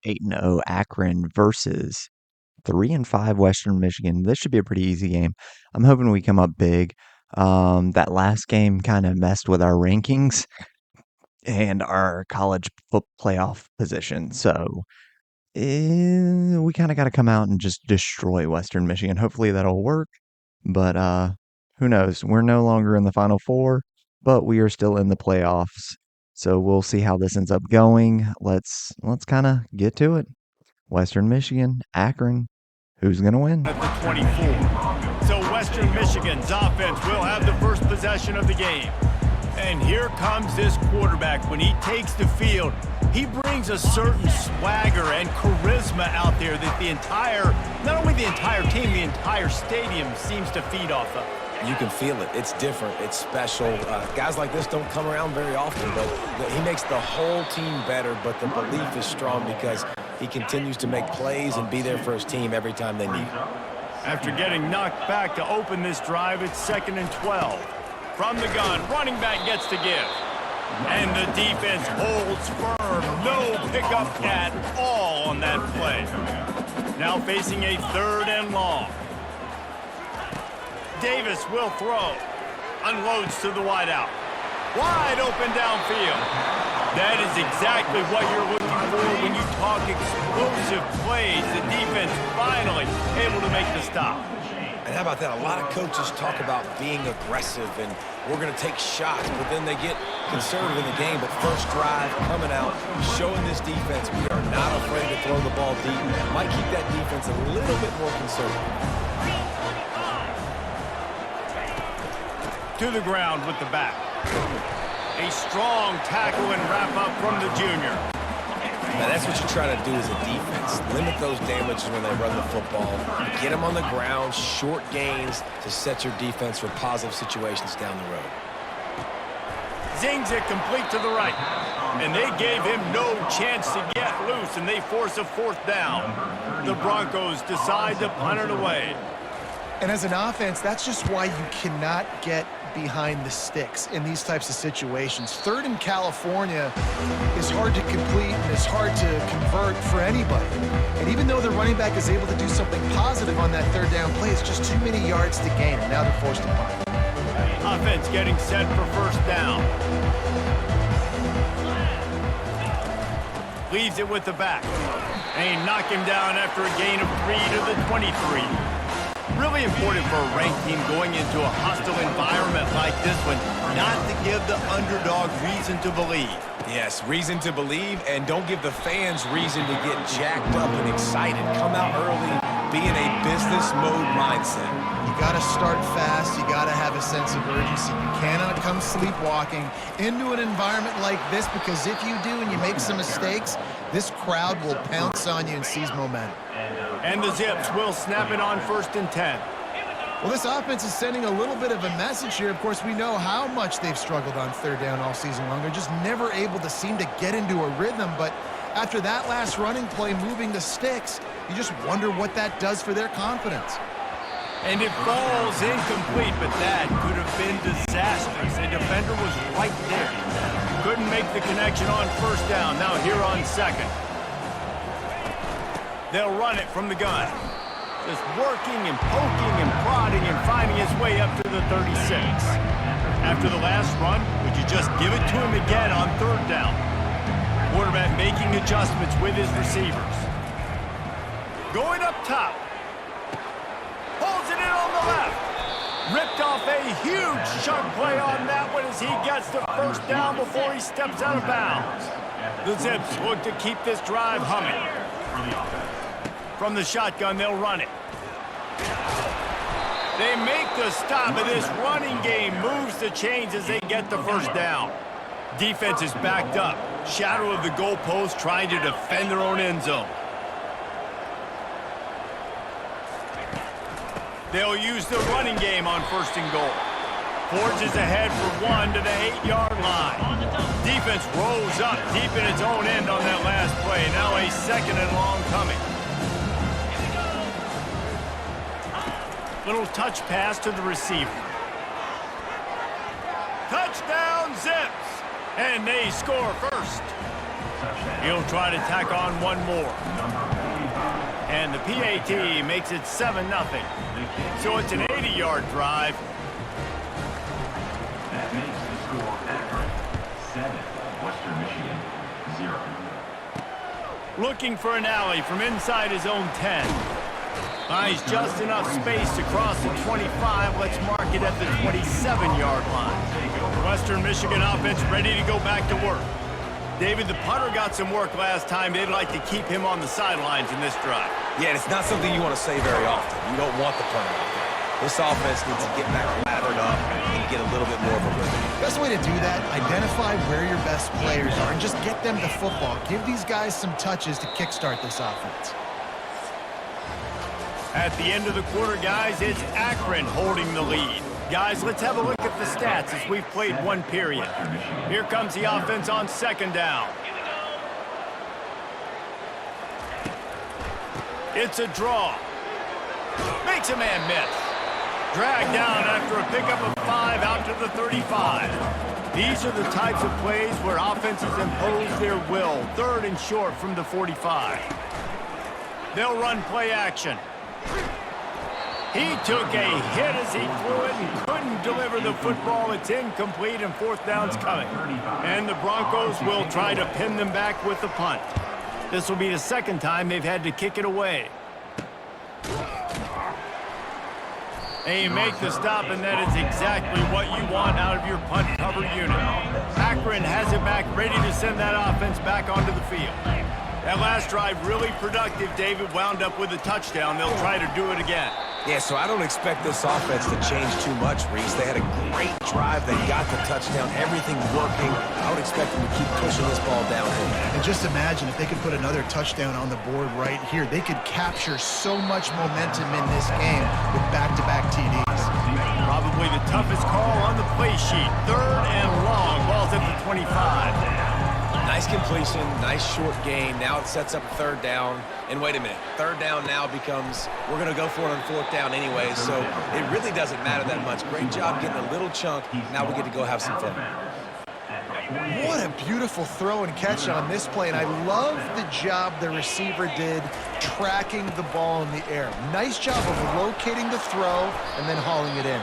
8-0 Akron versus 3-5 Western Michigan. This should be a pretty easy game. I'm hoping we come up big. That last game kind of messed with our rankings and our college playoff position. So we kind of got to come out and just destroy Western Michigan. Hopefully that'll work. But who knows? We're no longer in the Final Four, but we are still in the playoffs. So we'll see how this ends up going. Let's kind of get to it. Western Michigan, Akron, who's going to win? At the 24. So Western Michigan's offense will have the first possession of the game. And here comes this quarterback. When he takes the field, he brings a certain swagger and charisma out there that not only the entire team, the entire stadium seems to feed off of. You can feel it. It's different. It's special. Guys like this don't come around very often, but he makes the whole team better, but the belief is strong because he continues to make plays and be there for his team every time they need him. After getting knocked back to open this drive, it's 2nd and 12. From the gun, running back gets to give. And the defense holds firm. No pickup at all on that play. Now facing a 3rd and long. Davis will throw. Unloads to the wideout. Wide open downfield. That is exactly what you're looking for when you talk explosive plays. The defense finally able to make the stop. And how about that? A lot of coaches talk about being aggressive and we're going to take shots, but then they get conservative in the game. But first drive, coming out, showing this defense we are not afraid to throw the ball deep. Might keep that defense a little bit more conservative. To the ground with the back. A strong tackle and wrap up from the junior. Now that's what you try to do as a defense. Limit those damages when they run the football. Get them on the ground, short gains to set your defense for positive situations down the road. Zings it complete to the right. And they gave him no chance to get loose, and they force a 4th down. The Broncos decide to punt it away. And as an offense, that's just why you cannot get behind the sticks in these types of situations. 3rd in California is hard to complete and it's hard to convert for anybody. And even though the running back is able to do something positive on that 3rd down play, it's just too many yards to gain, and now they're forced to punt. Offense getting set for 1st down. Leaves it with the back. And he knocked him down after a gain of 3 to the 23. Really important for a ranked team going into a hostile environment like this one, not to give the underdog reason to believe. Yes, reason to believe, and don't give the fans reason to get jacked up and excited. Come out early, be in a business mode mindset. You got to start fast. You got to have a sense of urgency. You cannot come sleepwalking into an environment like this, because if you do and you make some mistakes, this crowd will pounce on you and seize momentum. And the Zips will snap it on 1st and 10. Well, this offense is sending a little bit of a message here. Of course, we know how much they've struggled on 3rd down all season long. They're just never able to seem to get into a rhythm. But after that last running play moving the sticks, you just wonder what that does for their confidence. And it falls incomplete, but that could have been disastrous. The defender was right there. Couldn't make the connection on 1st down. Now here on 2nd. They'll run it from the gun. Just working and poking and prodding and finding his way up to the 36. After the last run, would you just give it to him again on 3rd down? Quarterback making adjustments with his receivers. Going up top. Pulls it in on the left. Ripped off a huge chunk play on that one as he gets the 1st down before he steps out of bounds. The Zips look to keep this drive humming. From the shotgun, they'll run it. They make the stop, and this running game moves the chains as they get the 1st down. Defense is backed up. Shadow of the goalpost trying to defend their own end zone. They'll use the running game on 1st and goal. Forges ahead for 1 to the 8-yard line. Defense rolls up deep in its own end on that last play. Now a 2nd and long coming. Little touch pass to the receiver. Touchdown Zips! And they score first. He'll try to tack on one more. And the PAT makes it 7-0. So it's an 80-yard drive. That makes the score Akron 7, Western Michigan 0. Looking for an alley from inside his own 10. Finds just enough space to cross the 25. Let's mark it at the 27-yard line. Western Michigan offense ready to go back to work. David, the punter got some work last time. They'd like to keep him on the sidelines in this drive. Yeah, and it's not something you want to say very often. You don't want the punter out there. This offense needs to get back lathered up and get a little bit more of a rhythm. Best way to do that, identify where your best players are and just get them the football. Give these guys some touches to kickstart this offense. At the end of the quarter, guys, it's Akron holding the lead. Guys, let's have a look at the stats as we've played one period. Here comes the offense on second down. It's a draw. Makes a man miss. Dragged down after a pickup of 5 out to the 35. These are the types of plays where offenses impose their will. Third and short from the 45. They'll run play action. He took a hit as he threw it and couldn't deliver the football. It's incomplete and fourth down's coming. And the Broncos will try to pin them back with the punt. This will be the second time they've had to kick it away. And you make the stop, and that is exactly what you want out of your punt cover unit. Akron has it back, ready to send that offense back onto the field. That last drive really productive. David wound up with a touchdown. They'll try to do it again. Yeah, so I don't expect this offense to change too much, Reese. They had a great drive. They got the touchdown. Everything working. I would expect them to keep pushing this ball downhill. And just imagine if they could put another touchdown on the board right here. They could capture so much momentum in this game with back-to-back TDs. Probably the toughest call on the play sheet. Third and long. Ball's at the 25. Nice completion, nice short gain. Now it sets up a third down. And wait a minute, third down now becomes, we're going to go for it on fourth down anyway, so it really doesn't matter that much. Great job getting a little chunk. Now we get to go have some fun. What a beautiful throw and catch on this play, and I love the job the receiver did tracking the ball in the air. Nice job of locating the throw and then hauling it in.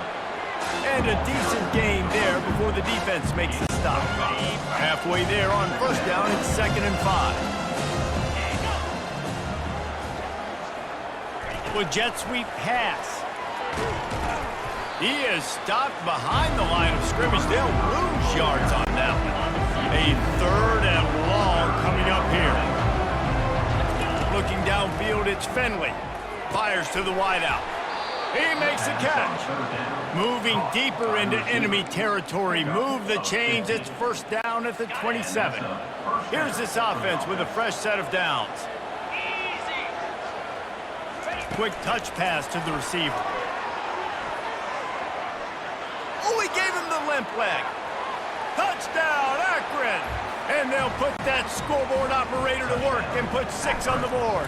And a decent gain there before the defense makes the stop. Halfway there on first down, it's 2nd and 5. With jet sweep pass. He is stopped behind the line of scrimmage. They'll lose yards on that one. A third and long coming up here. Looking downfield, it's Finley. Fires to the wideout. He makes the catch. Moving deeper into enemy territory. Move the chains. It's first down at the 27. Here's this offense with a fresh set of downs. Quick touch pass to the receiver. Oh, he gave him the limp leg. Touchdown, Akron. And they'll put that scoreboard operator to work and put 6 on the board.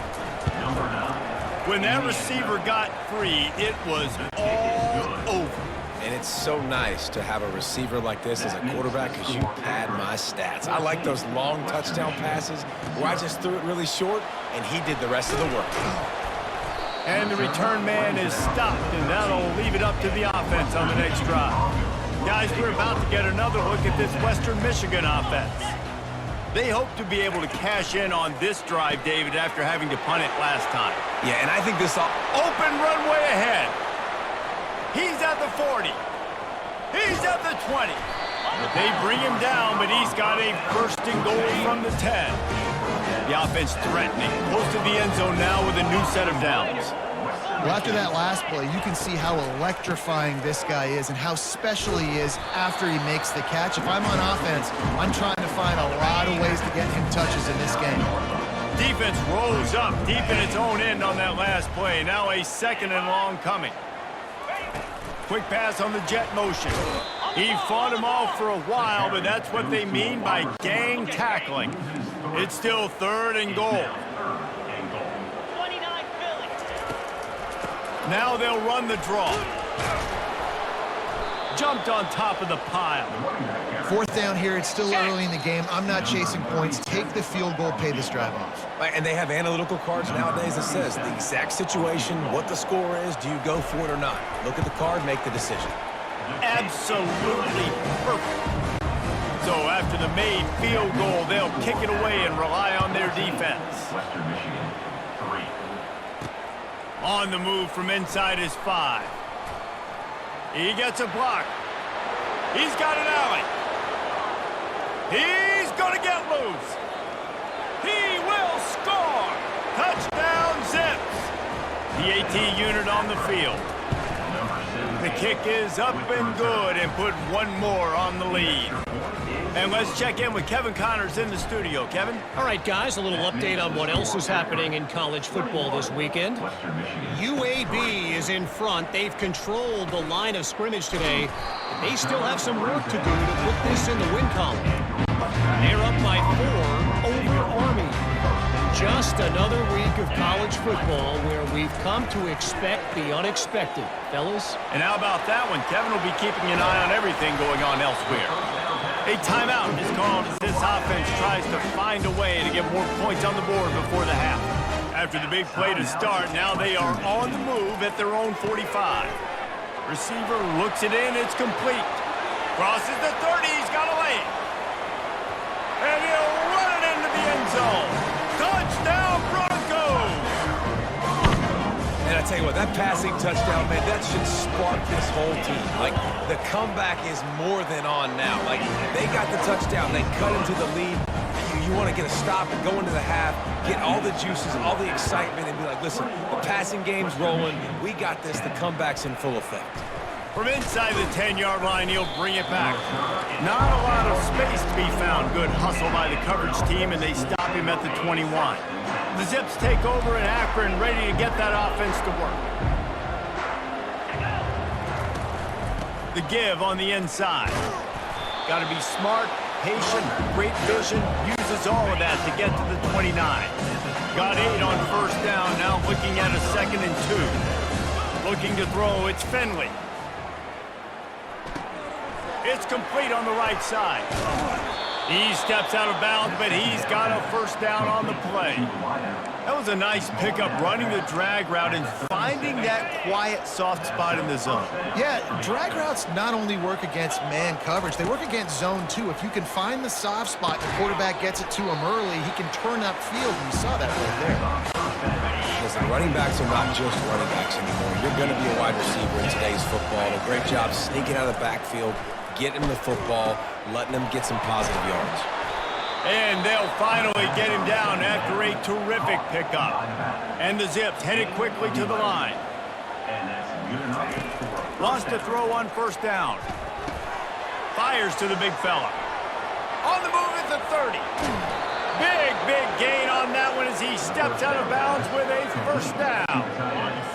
When that receiver got free, it was all over. And it's so nice to have a receiver like this as a quarterback because you pad my stats. I like those long touchdown passes where I just threw it really short and he did the rest of the work. And the return man is stopped, and that'll leave it up to the offense on the next drive. Guys, we're about to get another look at this Western Michigan offense. They hope to be able to cash in on this drive, David, after having to punt it last time. Yeah, and I think this open runway ahead. He's at the 40. He's at the 20. They bring him down, but he's got a first and goal from the 10. The offense threatening. Close to the end zone now with a new set of downs. Well, after that last play, you can see how electrifying this guy is and how special he is after he makes the catch. If I'm on offense, I'm trying to find a lot of ways to get him touches in this game. Defense rolls up deep in its own end on that last play. Now a 2nd and long coming. Quick pass on the jet motion. He fought him off for a while, but that's what they mean by gang tackling. It's still 3rd and goal. Now they'll run the draw. Jumped on top of the pile. 4th down here. It's still early in the game. I'm not chasing points. Take the field goal, pay this drive off. And they have analytical cards nowadays that says the exact situation, what the score is, do you go for it or not? Look at the card, make the decision. Absolutely perfect. So after the made field goal, they'll kick it away and rely on their defense. Western Michigan, 3. On the move from inside his 5. He gets a block. He's got an alley. He's going to get loose. He will score. Touchdown, Zips. The AT unit on the field. The kick is up and good and put one more on the lead. And let's check in with Kevin Connors in the studio. Kevin? All right, guys, a little update on what else is happening in college football this weekend. UAB is in front. They've controlled the line of scrimmage today, but they still have some work to do to put this in the win column. They're up by 4 over Army. Just another week of college football where we've come to expect the unexpected. Fellas? And how about that one? Kevin will be keeping an eye on everything going on elsewhere. A timeout is called as this offense tries to find a way to get more points on the board before the half. After the big play to start, now they are on the move at their own 45. Receiver looks it in, it's complete. Crosses the 30, he's got a lane. And he'll run it into the end zone. Touchdown, Broncos! And I tell you what, that passing touchdown, man, that should spark this whole team. Like, the comeback is more than on now. Like, they got the touchdown, they cut into the lead. You want to get a stop and go into the half, get all the juices, all the excitement, and be like, listen, the passing game's rolling. We got this. The comeback's in full effect. From inside the 10-yard line, he'll bring it back. Not a lot of space to be found. Good hustle by the coverage team, and they stop him at the 21. The Zips take over in Akron, ready to get that offense to work. The give on the inside. Got to be smart, patient, great vision, uses all of that to get to the 29. Got 8 on 1st down, now looking at a 2nd and 2. Looking to throw, it's Finley. It's complete on the right side. He steps out of bounds, but he's got a 1st down on the play. That was a nice pickup, running the drag route and finding that quiet, soft spot in the zone. Yeah, drag routes not only work against man coverage, they work against zone too. If you can find the soft spot, the quarterback gets it to him early, he can turn upfield, and you saw that right there. Listen, running backs are not just running backs anymore. You're going to be a wide receiver in today's football. A great job sneaking out of the backfield, getting him the football, letting him get some positive yards. And they'll finally get him down after a terrific pickup. And the Zips headed quickly to the line. Wants to throw on 1st down. Fires to the big fella. On the move at the 30. Big gain on that one as he steps out of bounds with a 1st down.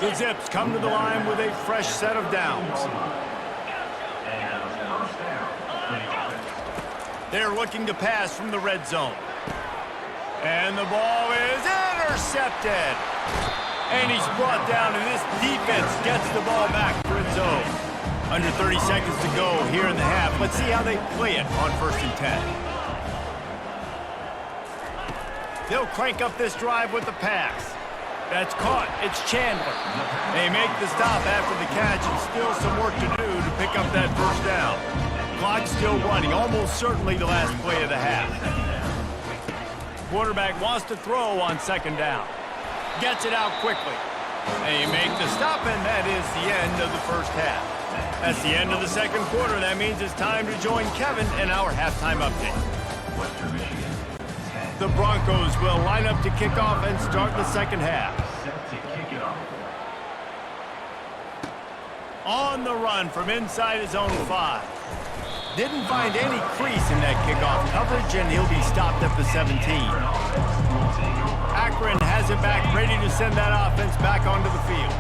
The Zips come to the line with a fresh set of downs. They're looking to pass from the red zone. And the ball is intercepted. And he's brought down, and this defense gets the ball back for its own. Under 30 seconds to go here in the half. Let's see how they play it on 1st and 10. They'll crank up this drive with the pass. That's caught. It's Chandler. They make the stop after the catch, and still some work to do to pick up that 1st down. Clock still running, almost certainly the last play of the half. Quarterback wants to throw on 2nd down. Gets it out quickly. They make the stop, and that is the end of the 1st half. That's the end of the 2nd quarter. That means it's time to join Kevin in our halftime update. Western Michigan, 10. The Broncos will line up to kick off and start the 2nd half. Set to kick it off. On the run from inside his own 5. Didn't find any crease in that kickoff coverage, and he'll be stopped at the 17. Akron has it back, ready to send that offense back onto the field.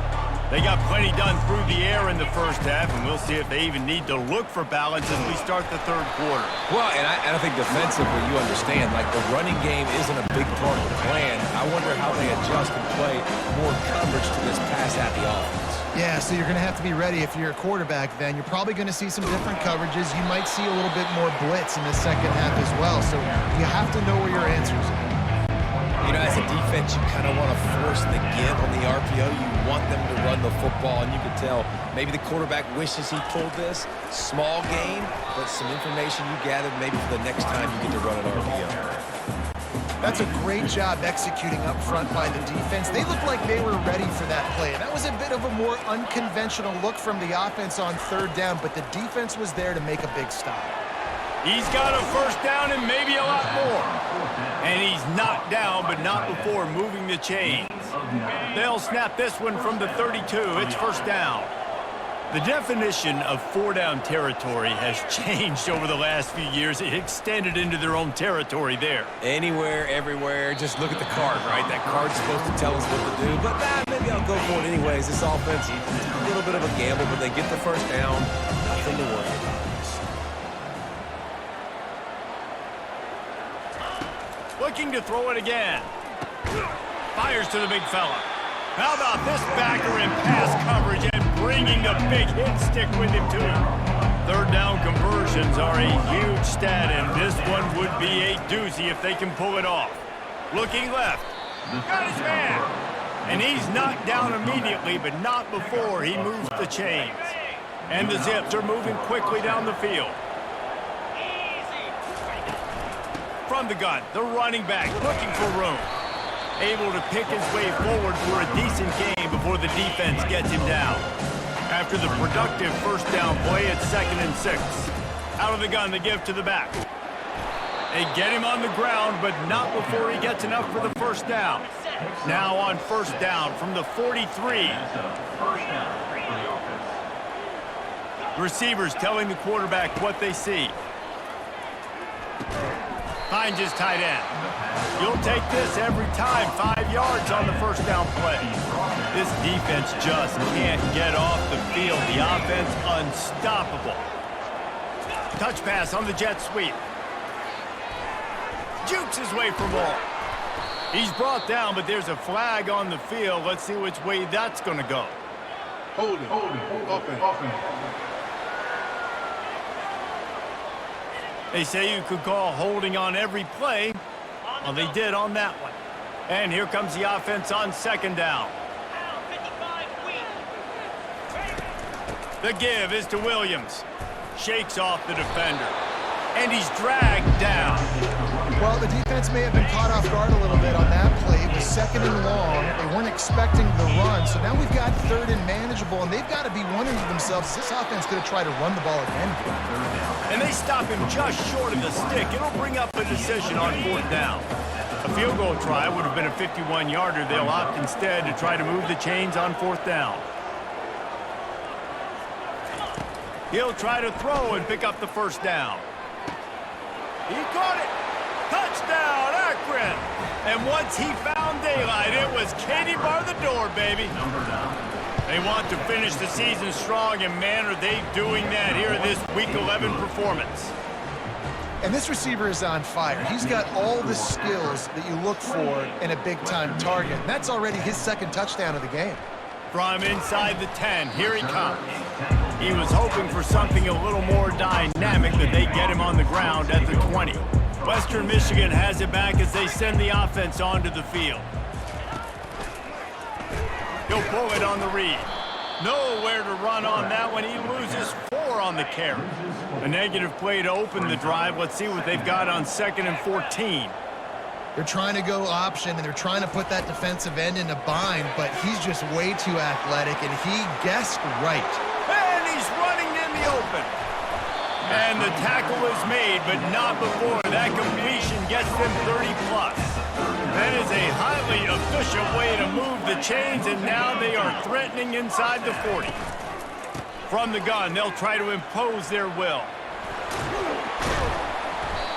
They got plenty done through the air in the first half, and we'll see if they even need to look for balance as we start the third quarter. Well, and I think defensively, you understand, like the running game isn't a big part of the plan. I wonder how they adjust and play more coverage to this pass-happy offense. Yeah, so you're going to have to be ready if you're a quarterback then. You're probably going to see some different coverages. You might see a little bit more blitz in the second half as well. So you have to know where your answers are. You know, as a defense, you kind of want to force the give on the RPO. You want them to run the football, and you can tell maybe the quarterback wishes he pulled this. Small gain, but some information you gathered maybe for the next time you get to run an RPO. That's a great job executing up front by the defense. They looked like they were ready for that play. That was a bit of a more unconventional look from the offense on third down, but the defense was there to make a big stop. He's got a first down and maybe a lot more. And he's knocked down, but not before moving the chains. They'll snap this one from the 32. It's first down. The definition of four-down territory has changed over the last few years. It extended into their own territory there. Anywhere, everywhere, just look at the card, right? That card's supposed to tell us what to do, but maybe I'll go for it anyways. This offense, it's a little bit of a gamble, but they get the first down. Nothing to worry about. Looking to throw it again. Fires to the big fella. How about this backer in pass coverage and bringing the big hit stick with him too? Third down conversions are a huge stat, and this one would be a doozy if they can pull it off. Looking left. Got his man. And he's knocked down immediately, but not before he moves the chains. And the Zips are moving quickly down the field. From the gun, the running back looking for room. Able to pick his way forward for a decent game before the defense gets him down. After the productive first down play, it's 2nd and 6. Out of the gun, the give to the back. They get him on the ground, but not before he gets enough for the first down. Now on first down from the 43. Receivers telling the quarterback what they see. Finds his tight end. You'll take this every time. 5 yards on the first down play. This defense just can't get off the field. The offense unstoppable. Touch pass on the jet sweep. Jukes his way for more. He's brought down, but there's a flag on the field. Let's see which way that's going to go. Hold it. Offense. They say you could call holding on every play. Well, they did on that one. And here comes the offense on second down. The give is to Williams. Shakes off the defender. And he's dragged down. Well, the defense may have been caught off guard a little bit on that play. It was 2nd and long. They weren't expecting the run. So now we've got 3rd and manageable, and they've got to be wondering to themselves, is this offense going to try to run the ball again? And they stop him just short of the stick. It'll bring up a decision on 4th down. A field goal try would have been a 51-yarder. They'll opt instead to try to move the chains on 4th down. He'll try to throw and pick up the first down. He caught it. Touchdown, Akron. And once he found daylight, it was Katie bar the door, baby. They want to finish the season strong, and man, are they doing that here in this Week 11 performance. And this receiver is on fire. He's got all the skills that you look for in a big-time target. And that's already his 2nd touchdown of the game. From inside the 10, here he comes. He was hoping for something a little more dynamic, but they get him on the ground at the 20. Western Michigan has it back as they send the offense onto the field. He'll pull it on the read. Nowhere to run on that one. He loses 4 on the carry. A negative play to open the drive. Let's see what they've got on 2nd and 14. They're trying to go option, and they're trying to put that defensive end in a bind, but he's just way too athletic, and he guessed right. And he's running in the open. And the tackle is made, but not before that completion gets them 30+. That is a highly efficient way to move the chains, and now they are threatening inside the 40. From the gun, they'll try to impose their will.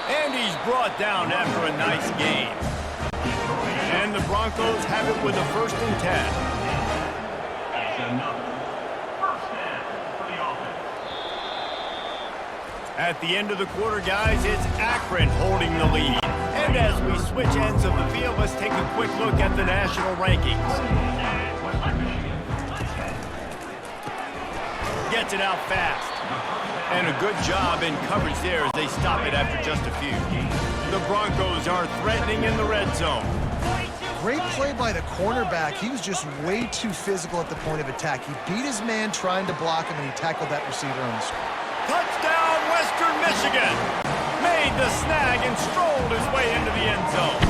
And he's brought down after a nice gain. And the Broncos have it with a 1st and 10. another first down for the offense. At the end of the quarter, guys, it's Akron holding the lead. And as we switch ends of the field, let's take a quick look at the national rankings. Gets it out fast. And a good job in coverage there as they stop it after just a few. The Broncos are threatening in the red zone. Great play by the cornerback. He was just way too physical at the point of attack. He beat his man trying to block him, and he tackled that receiver on the screen. Touchdown, Western Michigan. Made the snag and strolled his way into the end zone.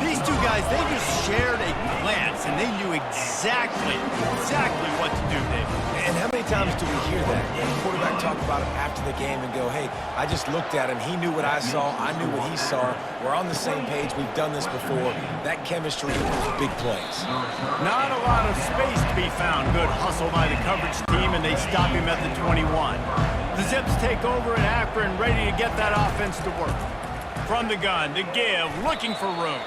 These two guys, they just shared a glance, and they knew exactly what to do, Dave. And how many times do we hear that? The quarterback talk about it after the game and go, hey, I just looked at him. He knew what I saw. I knew what he saw. We're on the same page. We've done this before. That chemistry equals big plays. Not a lot of space to be found. Good hustle by the coverage team, and they stop him at the 21. The Zips take over in Akron, ready to get that offense to work. From the gun, the give, looking for room.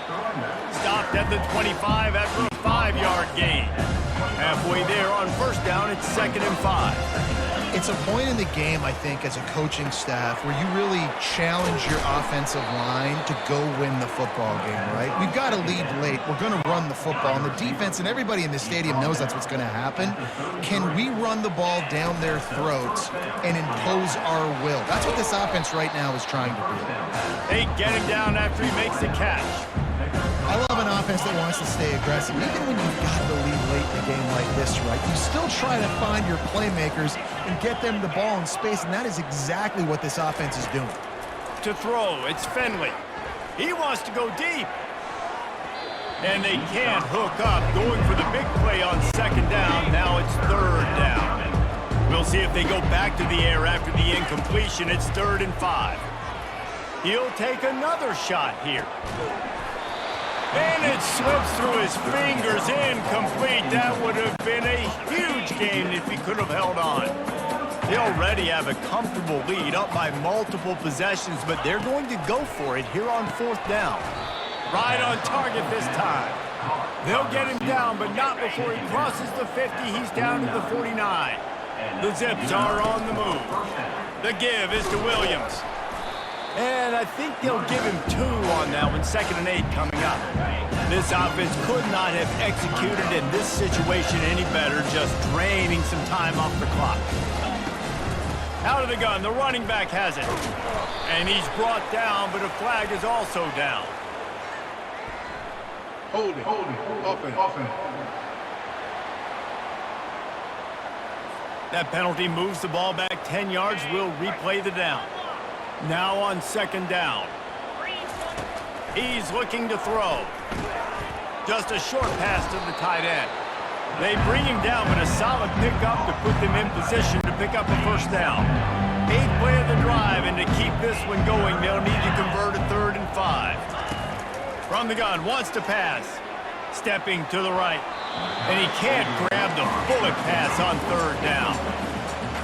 Stopped at the 25 after a 5-yard gain. Halfway there on first down, it's 2nd and 5. It's a point in the game, I think, as a coaching staff where you really challenge your offensive line to go win the football game, right? We've got to lead late. We're going to run the football. And the defense and everybody in the stadium knows that's what's going to happen. Can we run the ball down their throats and impose our will? That's what this offense right now is trying to do. They get him down after he makes the catch. I love an offense that wants to stay aggressive. Even when you've got to lead late in a game like this, right, you still try to find your playmakers and get them the ball in space, and that is exactly what this offense is doing. To throw, it's Finley. He wants to go deep. And they can't hook up, going for the big play on 2nd down. Now it's 3rd down. We'll see if they go back to the air after the incompletion. It's 3rd and 5. He'll take another shot here. And it slips through his fingers, incomplete. That would have been a huge gain if he could have held on. They already have a comfortable lead, up by multiple possessions, but they're going to go for it here on 4th down. Right on target this time. They'll get him down, but not before he crosses the 50. He's down to the 49. The Zips are on the move. The give is to Williams. And I think they'll give him 2 on that one, 2nd and 8 coming up. This offense could not have executed in this situation any better, just draining some time off the clock. Out of the gun, the running back has it. And he's brought down, but a flag is also down. Hold it. Offense. That penalty moves the ball back 10 yards. We'll replay the down. Now on 2nd down. He's looking to throw. Just a short pass to the tight end. They bring him down, but a solid pickup to put them in position to pick up a first down. 8th play of the drive, and to keep this one going, they'll need to convert a 3rd and 5. From the gun, wants to pass. Stepping to the right. And he can't grab the bullet pass on 3rd down.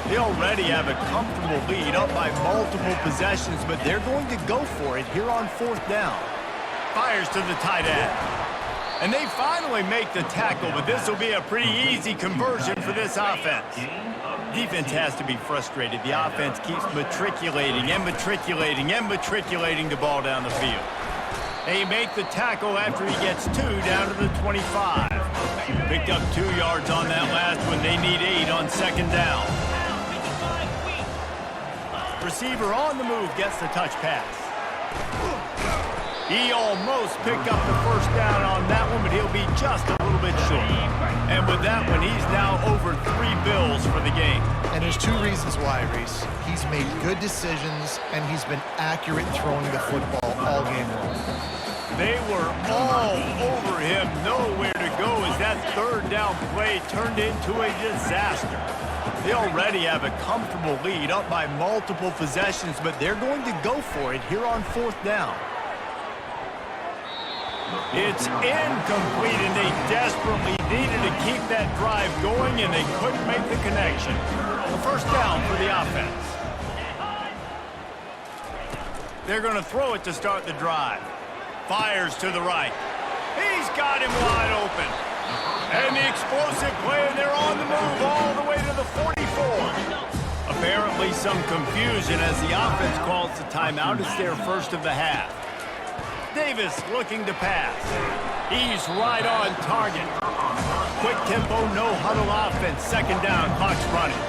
They already have a comfortable lead, up by multiple possessions, but they're going to go for it here on 4th down. Fires to the tight end. And they finally make the tackle, but this will be a pretty easy conversion for this offense. Defense has to be frustrated. The offense keeps matriculating the ball down the field. They make the tackle after he gets 2 down to the 25. Picked up 2 yards on that last one. They need 8 on 2nd down. Receiver on the move gets the touch pass. He almost picked up the first down on that one, but he'll be just a little bit short. And with that one, he's now over 3 bills for the game. And there's 2 reasons why, Reese. He's made good decisions, and he's been accurate throwing the football all game long. They were all over him, nowhere to go as that 3rd down play turned into a disaster. They already have a comfortable lead, up by multiple possessions, but they're going to go for it here on 4th down. It's incomplete, and they desperately needed to keep that drive going, and they couldn't make the connection. A first down for the offense. They're going to throw it to start the drive. Fires to the right. He's got him wide open. And the explosive play, and they're on the move all the way to the 44. Apparently some confusion as the offense calls the timeout. It's their first of the half. Davis looking to pass. He's right on target. Quick tempo, no huddle offense. Second down, clock's running.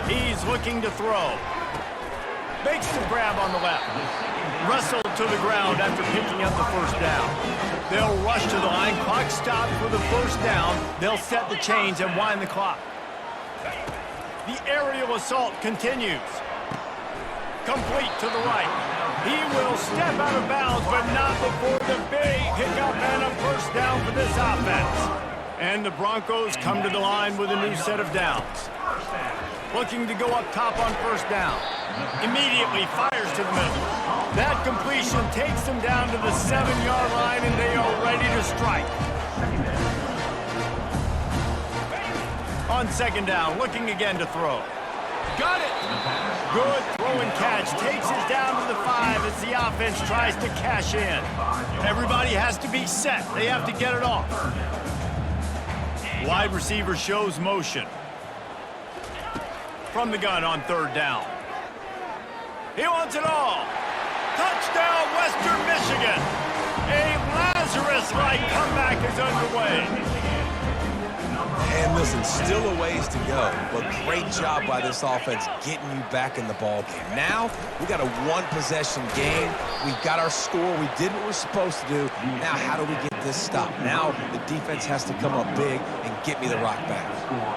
He's looking to throw. Makes the grab on the left. Wrestled to the ground after picking up the first down. They'll rush to the line. Clock stopped for the first down. They'll set the chains and wind the clock. The aerial assault continues. Complete to the right. He will step out of bounds, but not before the big pickup and a first down for this offense. And the Broncos come to the line with a new set of downs. Looking to go up top on first down. Immediately fires to the middle. That completion takes them down to the 7-yard line, and they are ready to strike. On second down, looking again to throw. Got it! Good throw and catch. Takes it down to the 5 as the offense tries to cash in. Everybody has to be set. They have to get it off. Wide receiver shows motion. From the gun on third down. He wants it all. Touchdown, Western Michigan. A Lazarus-like comeback is underway. And listen, still a ways to go, but great job by this offense getting you back in the ball game. Now, we got a one-possession game. We've got our score. We did what we're supposed to do. Now, how do we get this stopped? Now, the defense has to come up big and get me the rock back.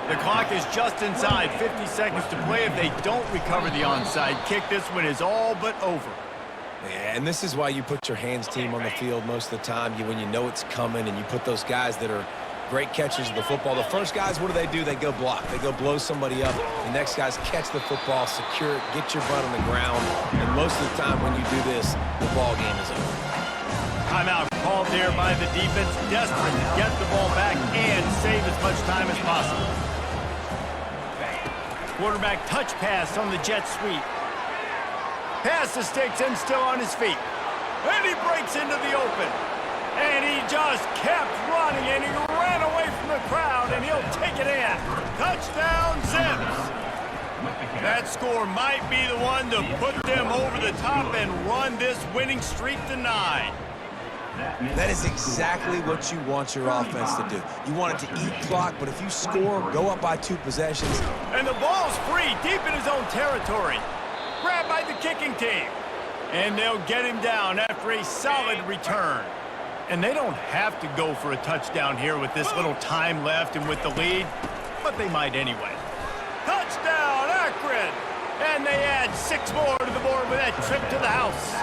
The clock is just inside. 50 seconds to play. If they don't recover the onside kick, this one is all but over. Yeah, and this is why you put your hands team on the field most of the time. When you know it's coming, and you put those guys that are great catchers of the football. The first guys, what do? They go block. They go blow somebody up. The next guys catch the football, secure it, get your butt on the ground. And most of the time when you do this, the ball game is over. Timeout called there by the defense, desperate to get the ball back and save as much time as possible. Quarterback touch pass on the jet sweep. Pass the sticks and still on his feet. And he breaks into the open. And he just kept running, and he ran away from the crowd, and he'll take it in. Touchdown, Zips. That score might be the one to put them over the top and run this winning streak to 9. That is exactly what you want your offense to do. You want it to eat clock, but if you score, go up by 2 possessions. And the ball's free, deep in his own territory. Grabbed by the kicking team. And they'll get him down after a solid return. And they don't have to go for a touchdown here with this little time left and with the lead, but they might anyway. Touchdown, Akron! And they add 6 more to the board with that trip to the house.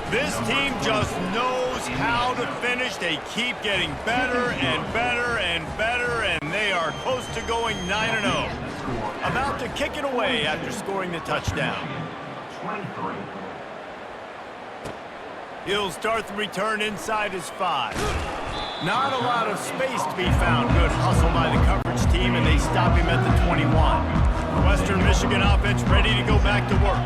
This team just knows how to finish. They keep getting better and better and better, and they are close to going 9-0. About to kick it away after scoring the touchdown. 23. He'll start the return inside his 5. Not a lot of space to be found. Good hustle by the coverage team, and they stop him at the 21. Western Michigan offense ready to go back to work.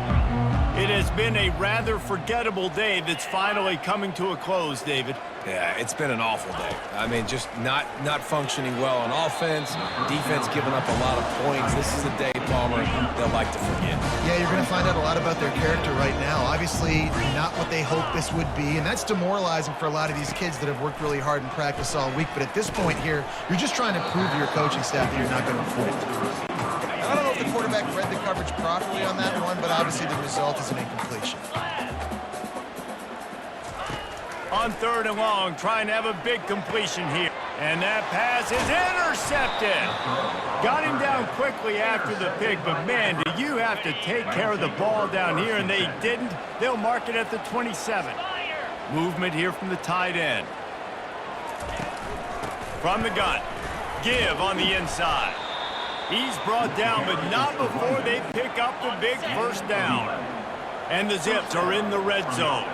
It has been a rather forgettable day that's finally coming to a close, David. Yeah, it's been an awful day. I mean, just not functioning well on offense, defense giving up a lot of points. This is a day, Palmer, they'll like to forget. Yeah, you're going to find out a lot about their character right now. Obviously, not what they hoped this would be, and that's demoralizing for a lot of these kids that have worked really hard in practice all week. But at this point here, you're just trying to prove to your coaching staff that you're not going to quit. I don't know if the quarterback read the coverage properly on that one, but obviously the result is an incompletion. On 3rd and long, trying to have a big completion here. And that pass is intercepted. Got him down quickly after the pick, but man, do you have to take care of the ball down here, and they didn't. They'll mark it at the 27. Movement here from the tight end. From the gun. Give on the inside. He's brought down, but not before they pick up the big first down. And the Zips are in the red zone.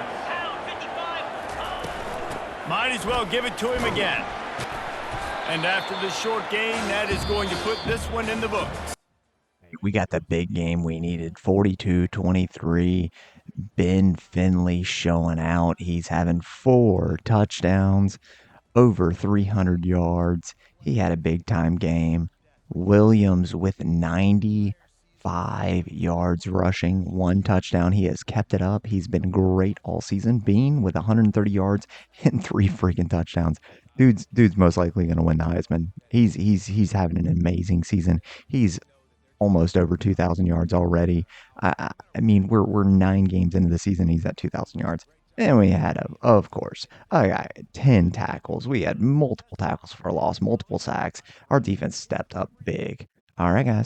Might as well give it to him again. And after the short gain, that is going to put this one in the books. We got the big game we needed, 42-23. Ben Finley showing out. He's having 4 touchdowns, over 300 yards. He had a big time game. Williams with 95 yards rushing, 1 touchdown. He has kept it up. He's been great all season. Bean with 130 yards and 3 freaking touchdowns. Dude's most likely going to win the Heisman. He's having an amazing season. He's almost over 2,000 yards already. I mean, we're 9 games into the season. He's at 2,000 yards. And we had, of course, I got 10 tackles. We had multiple tackles for loss, multiple sacks. Our defense stepped up big. All right, guys.